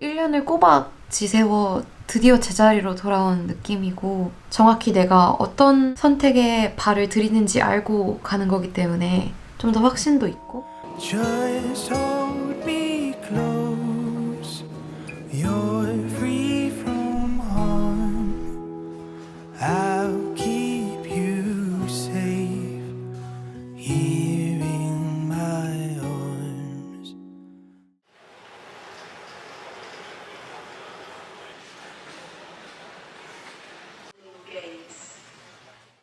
1년을 꼬박 지새워 드디어 제자리로 돌아온 느낌이고, 정확히 내가 어떤 선택에 발을 들이는지 알고 가는 거기 때문에 좀 더 확신도 있고. Just hold me close. You're free from harm. I'll keep you safe here in my arms.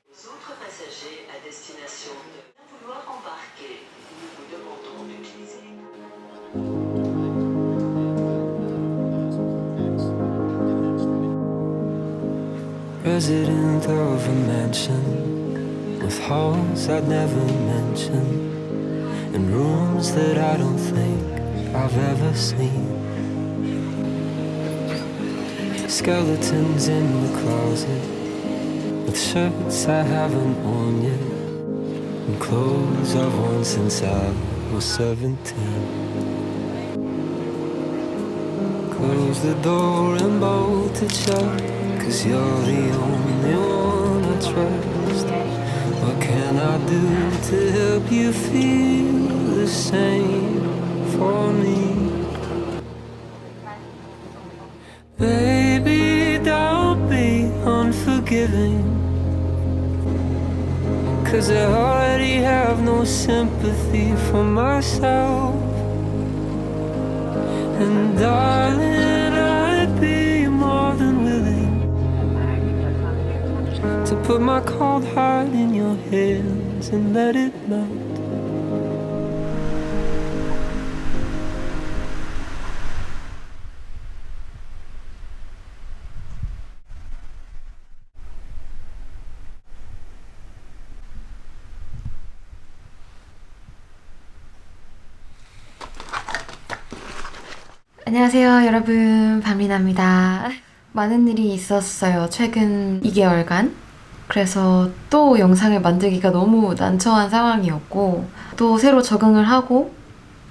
Aux autres passagers à destination de bien vouloir embarquer, nous vous demandons d'utiliser. Resident of a mansion with halls I'd never mention and rooms that I don't think I've ever seen. Skeletons in the closet with shirts I haven't worn yet and clothes I've worn since I was 17. Close the door and bolt it shut, 'cause you're the only one I trust. What can I do to help you feel the same for me? Baby, don't be unforgiving, 'cause I already have no sympathy for myself. And darling, I'd be more than willing to put my cold heart in your hands and let it melt. 안녕하세요 여러분, 밤리나입니다. 많은 일이 있었어요 최근 2개월간. 그래서 또 영상을 만들기가 너무 난처한 상황이었고, 또 새로 적응을 하고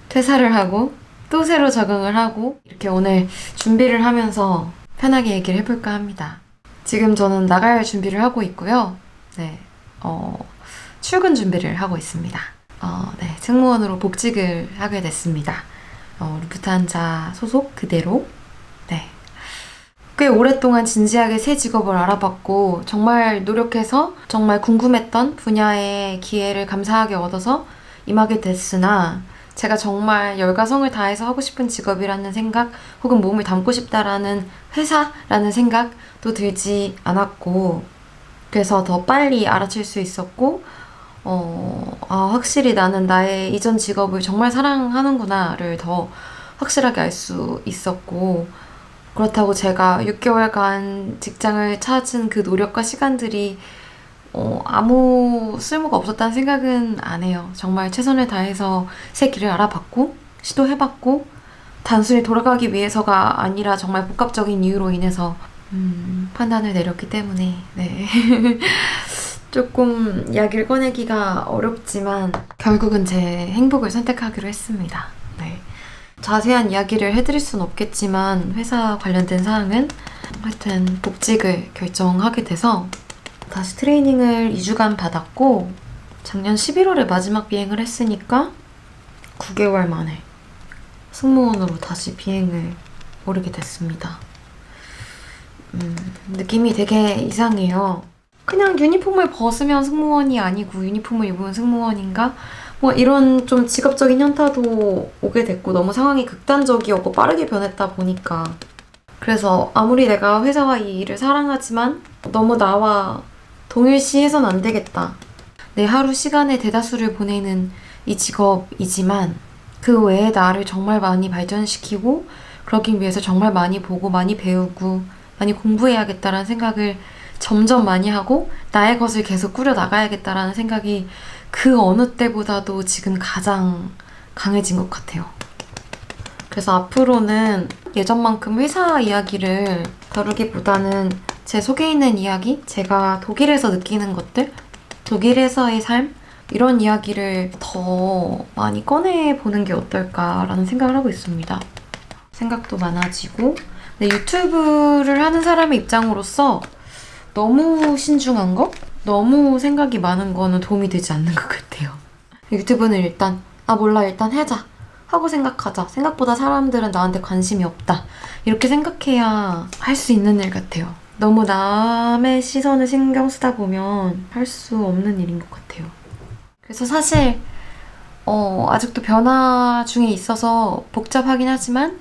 퇴사를 하고 또 새로 적응을 하고, 이렇게 오늘 준비를 하면서 편하게 얘기를 해볼까 합니다. 지금 저는 나갈 준비를 하고 있고요. 네, 출근 준비를 하고 있습니다. 네, 승무원으로 복직을 하게 됐습니다. 루프트한자 소속 그대로. 네. 꽤 오랫동안 진지하게 새 직업을 알아봤고, 정말 노력해서 정말 궁금했던 분야의 기회를 감사하게 얻어서 임하게 됐으나, 제가 정말 열과성을 다해서 하고 싶은 직업이라는 생각, 혹은 몸을 담고 싶다라는 회사라는 생각도 들지 않았고, 그래서 더 빨리 알아챌 수 있었고, 확실히 나는 나의 이전 직업을 정말 사랑하는구나를 더 확실하게 알 수 있었고, 그렇다고 제가 6개월간 직장을 찾은 그 노력과 시간들이 아무 쓸모가 없었다는 생각은 안 해요. 정말 최선을 다해서 새 길을 알아봤고 시도해봤고, 단순히 돌아가기 위해서가 아니라 정말 복합적인 이유로 인해서 판단을 내렸기 때문에, 네. 조금 이야기를 꺼내기가 어렵지만 결국은 제 행복을 선택하기로 했습니다. 네. 자세한 이야기를 해드릴 순 없겠지만 회사 관련된 사항은 하여튼 복직을 결정하게 돼서 다시 트레이닝을 2주간 받았고, 작년 11월에 마지막 비행을 했으니까 9개월 만에 승무원으로 다시 비행을 오르게 됐습니다. 느낌이 되게 이상해요. 그냥 유니폼을 벗으면 승무원이 아니고 유니폼을 입으면 승무원인가? 뭐 이런 좀 직업적인 현타도 오게 됐고, 너무 상황이 극단적이었고 빠르게 변했다 보니까. 그래서 아무리 내가 회사와 이 일을 사랑하지만 너무 나와 동일시해서는 안 되겠다. 내 하루 시간의 대다수를 보내는 이 직업이지만 그 외에 나를 정말 많이 발전시키고, 그러기 위해서 정말 많이 보고 많이 배우고 많이 공부해야겠다라는 생각을 점점 많이 하고, 나의 것을 계속 꾸려나가야겠다라는 생각이 그 어느 때보다도 지금 가장 강해진 것 같아요. 그래서 앞으로는 예전만큼 회사 이야기를 다루기보다는 제 속에 있는 이야기, 제가 독일에서 느끼는 것들, 독일에서의 삶, 이런 이야기를 더 많이 꺼내보는 게 어떨까라는 생각을 하고 있습니다. 생각도 많아지고, 근데 유튜브를 하는 사람의 입장으로서 너무 신중한 거? 너무 생각이 많은 거는 도움이 되지 않는 것 같아요. 유튜브는 일단 몰라 일단 하자 하고 생각하자. 생각보다 사람들은 나한테 관심이 없다. 이렇게 생각해야 할 수 있는 일 같아요. 너무 남의 시선을 신경 쓰다 보면 할 수 없는 일인 것 같아요. 그래서 사실 아직도 변화 중에 있어서 복잡하긴 하지만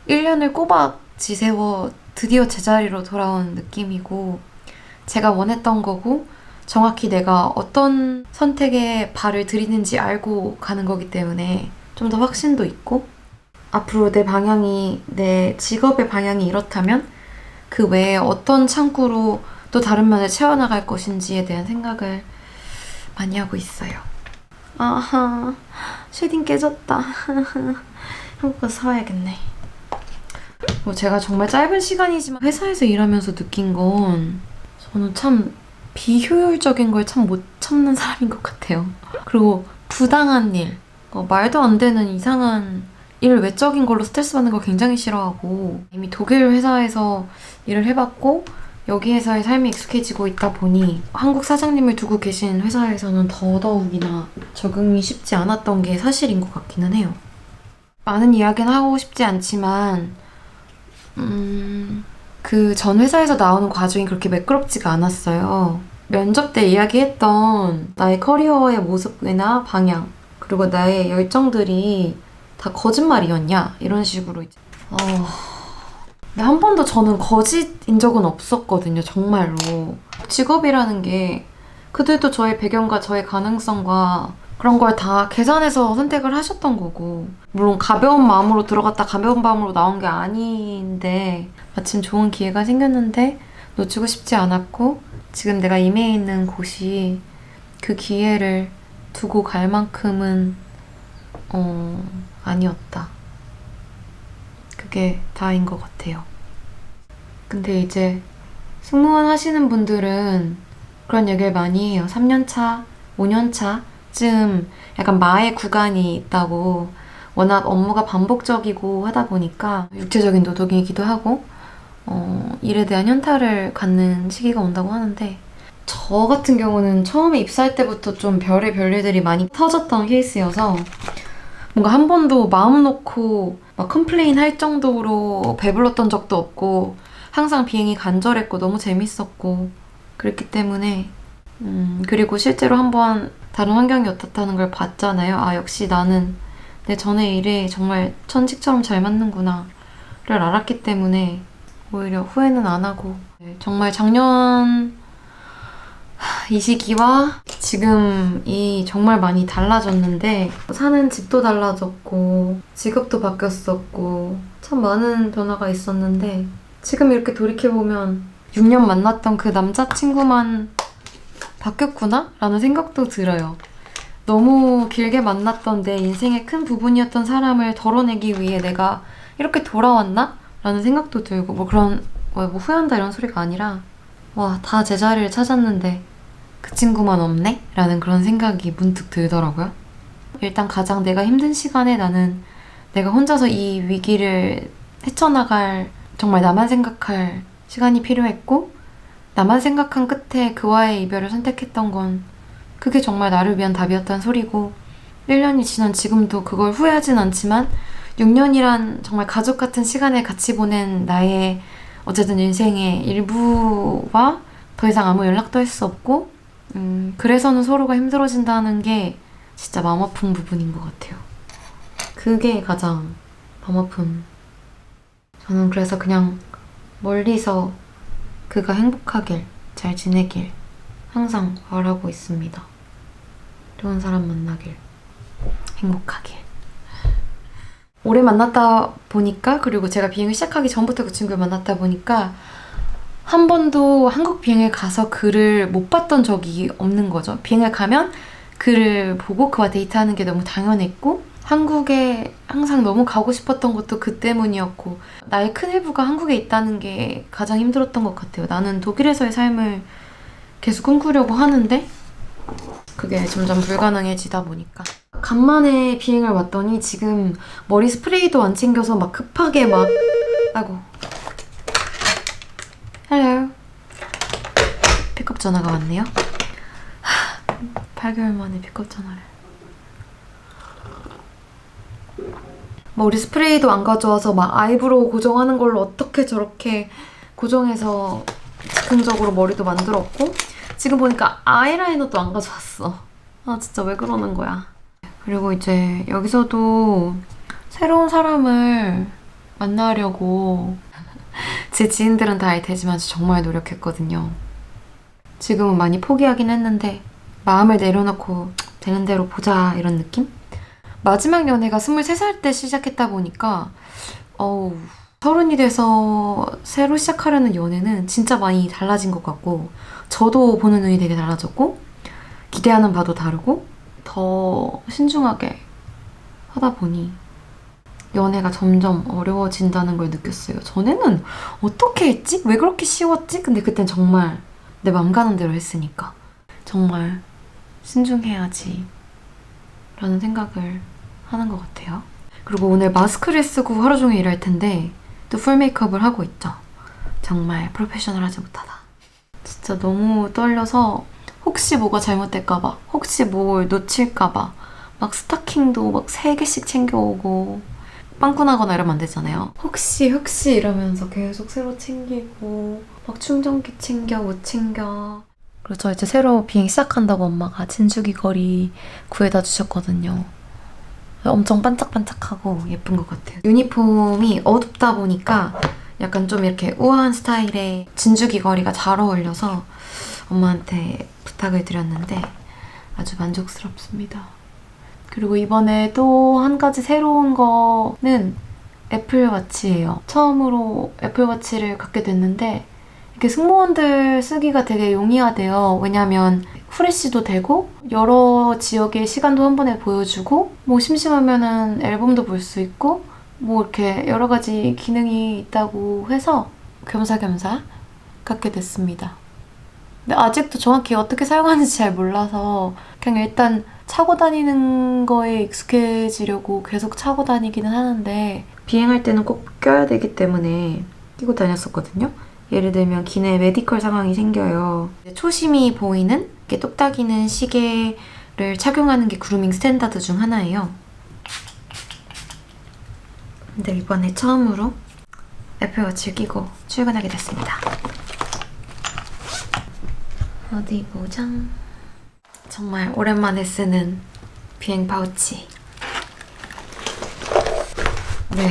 1년을 꼬박 지새워 드디어 제자리로 돌아온 느낌이고, 제가 원했던 거고 정확히 내가 어떤 선택에 발을 들이는지 알고 가는 거기 때문에 좀 더 확신도 있고, 앞으로 내 방향이, 내 직업의 방향이 이렇다면 그 외에 어떤 창구로 또 다른 면을 채워나갈 것인지에 대한 생각을 많이 하고 있어요. 아하, 쉐딩 깨졌다. 한국 가서 사와야겠네. 제가 정말 짧은 시간이지만 회사에서 일하면서 느낀 건 저는 참 비효율적인 걸 참 못 참는 사람인 것 같아요. 그리고 부당한 일, 말도 안 되는 이상한 일 외적인 걸로 스트레스 받는 걸 굉장히 싫어하고, 이미 독일 회사에서 일을 해봤고 여기에서의 삶이 익숙해지고 있다 보니 한국 사장님을 두고 계신 회사에서는 더더욱이나 적응이 쉽지 않았던 게 사실인 것 같기는 해요. 많은 이야기는 하고 싶지 않지만 그 전 회사에서 나오는 과정이 그렇게 매끄럽지가 않았어요. 면접 때 이야기했던 나의 커리어의 모습이나 방향, 그리고 나의 열정들이 다 거짓말이었냐 이런 식으로 이제 근데 한 번도 저는 거짓인 적은 없었거든요. 정말로. 직업이라는 게 그들도 저의 배경과 저의 가능성과 그런 걸 다 계산해서 선택을 하셨던 거고, 물론 가벼운 마음으로 들어갔다 가벼운 마음으로 나온 게 아닌데 마침 좋은 기회가 생겼는데 놓치고 싶지 않았고, 지금 내가 임해 있는 곳이 그 기회를 두고 갈 만큼은 아니었다. 그게 다인 것 같아요. 근데 이제 승무원 하시는 분들은 그런 얘기를 많이 해요. 3년차, 5년차쯤 약간 마의 구간이 있다고. 워낙 업무가 반복적이고 하다 보니까 육체적인 노동이기도 하고 일에 대한 현타를 갖는 시기가 온다고 하는데, 저 같은 경우는 처음에 입사할 때부터 좀 별의별 일들이 많이 터졌던 케이스여서 뭔가 한 번도 마음 놓고 막 컴플레인 할 정도로 배불렀던 적도 없고, 항상 비행이 간절했고 너무 재밌었고 그랬기 때문에 그리고 실제로 한번 다른 환경이 어떻다는 걸 봤잖아요. 역시 나는 내 전에 일에 정말 천직처럼 잘 맞는구나 를 알았기 때문에 오히려 후회는 안 하고, 정말 작년 이 시기와 지금이 정말 많이 달라졌는데, 사는 집도 달라졌고 직업도 바뀌었었고 참 많은 변화가 있었는데, 지금 이렇게 돌이켜보면 6년 만났던 그 남자친구만 바뀌었구나? 라는 생각도 들어요. 너무 길게 만났던 내 인생의 큰 부분이었던 사람을 덜어내기 위해 내가 이렇게 돌아왔나? 라는 생각도 들고, 뭐 후회한다 이런 소리가 아니라 다 제자리를 찾았는데 그 친구만 없네? 라는 그런 생각이 문득 들더라고요. 일단 가장 내가 힘든 시간에 나는 내가 혼자서 이 위기를 헤쳐나갈, 정말 나만 생각할 시간이 필요했고, 나만 생각한 끝에 그와의 이별을 선택했던 건 그게 정말 나를 위한 답이었다는 소리고, 1년이 지난 지금도 그걸 후회하진 않지만 6년이란 정말 가족 같은 시간을 같이 보낸 나의 어쨌든 인생의 일부와 더 이상 아무 연락도 할 수 없고, 그래서는 서로가 힘들어진다는 게 진짜 마음 아픈 부분인 것 같아요. 그게 가장 마음 아픈. 저는 그래서 그냥 멀리서 그가 행복하길, 잘 지내길 항상 바라고 있습니다. 좋은 사람 만나길, 행복하길. 오래 만났다 보니까, 그리고 제가 비행을 시작하기 전부터 그 친구를 만났다 보니까 한 번도 한국 비행을 가서 그를 못 봤던 적이 없는 거죠. 비행을 가면 그를 보고 그와 데이트하는 게 너무 당연했고, 한국에 항상 너무 가고 싶었던 것도 그 때문이었고, 나의 큰 일부가 한국에 있다는 게 가장 힘들었던 것 같아요. 나는 독일에서의 삶을 계속 꿈꾸려고 하는데 그게 점점 불가능해지다 보니까. 간만에 비행을 왔더니 지금 머리 스프레이도 안 챙겨서 막 급하게 막 아이고 헬로 픽업 전화가 왔네요. 8개월 만에 픽업 전화를. 머리 스프레이도 안 가져와서 막 아이브로우 고정하는 걸로 어떻게 저렇게 고정해서 즉흥적으로 머리도 만들었고 지금 보니까 아이라이너도 안 가져왔어. 아 진짜 왜 그러는 거야. 그리고 이제 여기서도 새로운 사람을 만나려고 제 지인들은 다 알 테지만 정말 노력했거든요. 지금은 많이 포기하긴 했는데 마음을 내려놓고 되는 대로 보자 이런 느낌? 마지막 연애가 23살 때 시작했다 보니까 서른이 돼서 새로 시작하려는 연애는 진짜 많이 달라진 것 같고 저도 보는 눈이 되게 달라졌고 기대하는 바도 다르고 더 신중하게 하다 보니 연애가 점점 어려워진다는 걸 느꼈어요. 전에는 어떻게 했지? 왜 그렇게 쉬웠지? 근데 그땐 정말 내 맘 가는 대로 했으니까 정말 신중해야지 라는 생각을 하는 것 같아요. 그리고 오늘 마스크를 쓰고 하루 종일 일할 텐데 또 풀 메이크업을 하고 있죠. 정말 프로페셔널하지 못하다. 진짜 너무 떨려서 혹시 뭐가 잘못될까봐, 혹시 뭘 놓칠까봐 막 스타킹도 막 3개씩 챙겨오고 빵꾸나거나 이러면 안 되잖아요. 혹시 이러면서 계속 새로 챙기고 막 충전기 챙겨, 옷 챙겨. 그리고 저 이제 새로 비행 시작한다고 엄마가 진주기 거리 구해다 주셨거든요. 엄청 반짝반짝하고 예쁜 것 같아요. 유니폼이 어둡다 보니까 약간 좀 이렇게 우아한 스타일의 진주 귀걸이가 잘 어울려서 엄마한테 부탁을 드렸는데 아주 만족스럽습니다. 그리고 이번에 또 한 가지 새로운 거는 애플워치예요. 처음으로 애플워치를 갖게 됐는데 이렇게 승무원들 쓰기가 되게 용이하대요. 왜냐면 후레쉬도 되고 여러 지역의 시간도 한 번에 보여주고 뭐 심심하면은 앨범도 볼 수 있고 뭐 이렇게 여러 가지 기능이 있다고 해서 겸사겸사 갖게 됐습니다. 근데 아직도 정확히 어떻게 사용하는지 잘 몰라서 그냥 일단 차고 다니는 거에 익숙해지려고 계속 차고 다니기는 하는데 비행할 때는 꼭 껴야 되기 때문에 끼고 다녔었거든요. 예를 들면 기내 메디컬 상황이 생겨요. 초심이 보이는 이렇게 똑딱이는 시계를 착용하는 게 그루밍 스탠다드 중 하나예요. 근데 이번에 처음으로 애플워치를 끼고 출근하게 됐습니다. 어디 보자. 정말 오랜만에 쓰는 비행 파우치. 네,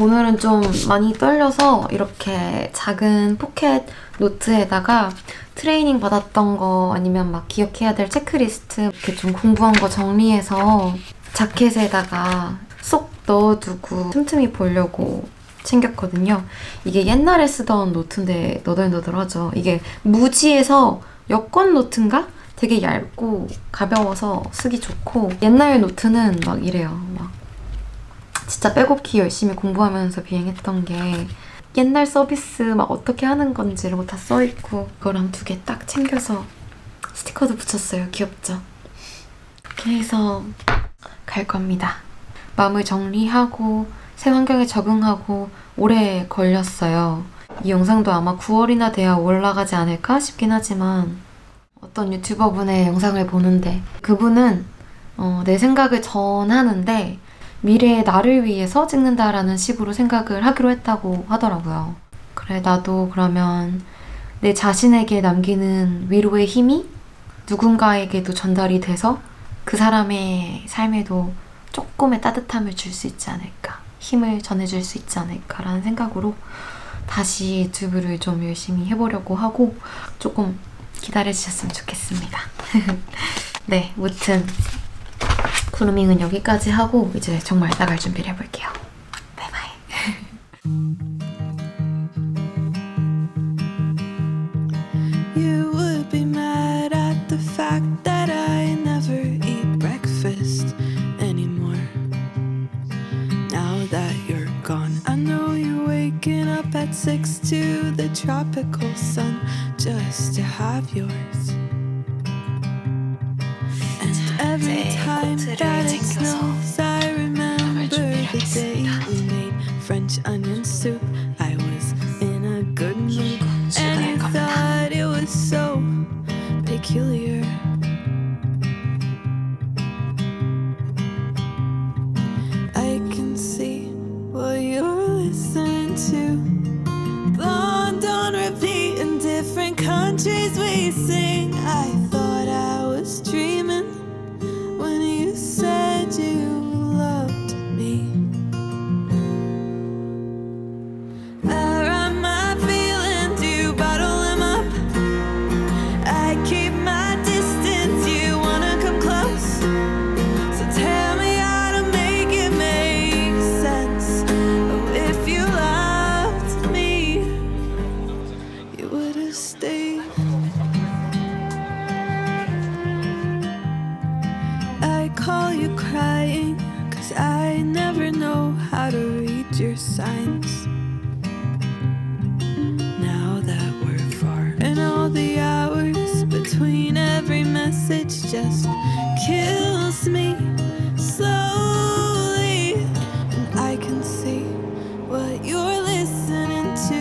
오늘은 좀 많이 떨려서 이렇게 작은 포켓 노트에다가 트레이닝 받았던 거 아니면 막 기억해야 될 체크리스트 이렇게 좀 공부한 거 정리해서 자켓에다가 쏙 넣어두고 틈틈이 보려고 챙겼거든요. 이게 옛날에 쓰던 노트인데 너덜너덜하죠. 이게 무지에서 여권 노트인가? 되게 얇고 가벼워서 쓰기 좋고 옛날 노트는 막 이래요. 막 진짜 빼곡히 열심히 공부하면서 비행했던 게 옛날 서비스 막 어떻게 하는 건지 이런 거 다 써있고 그거랑 2개 딱 챙겨서 스티커도 붙였어요. 귀엽죠? 이렇게 해서 갈 겁니다. 마음을 정리하고 새 환경에 적응하고 오래 걸렸어요. 이 영상도 아마 9월이나 돼야 올라가지 않을까 싶긴 하지만 어떤 유튜버분의 영상을 보는데 그분은 내 생각을 전하는데 미래의 나를 위해서 찍는다라는 식으로 생각을 하기로 했다고 하더라고요. 그래, 나도 그러면 내 자신에게 남기는 위로의 힘이 누군가에게도 전달이 돼서 그 사람의 삶에도 조금의 따뜻함을 줄 수 있지 않을까, 힘을 전해줄 수 있지 않을까라는 생각으로 다시 유튜브를 좀 열심히 해보려고 하고 조금 기다려주셨으면 좋겠습니다. 네, 무튼 그루밍은 여기까지 하고 이제 정말 나갈 준비를 해볼게요. 바이바이. You would be mad at the fact that I never eat breakfast anymore. Now that you're gone, I know you're waking up at 6 to the tropical sun just to have yours. And every 이제 time 코트를 that it 챙겨서 snows, I remember the day 준비하겠습니다. we made French onion soup. I was in a good mood, and 출발할 you 겁니다. thought it was so peculiar. I can see what you're listening to. Blonde on repeat in different countries we sing. I thought I was dreaming when you said you loved me. I write my feelings, you bottle them up. I keep my distance, you wanna come close. So tell me how to make it make sense. Oh, if you loved me, you would have stayed. I call you crying, 'cause I never know how to read your signs. Now that we're far, and all the hours between every message just kills me slowly. And I can see what you're listening to.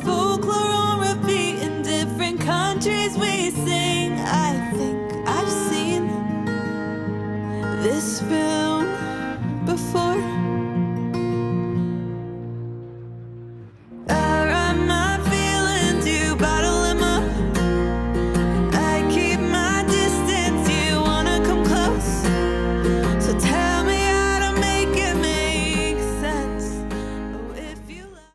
Folklore on repeat in different countries we sing. I think I've seen this film before.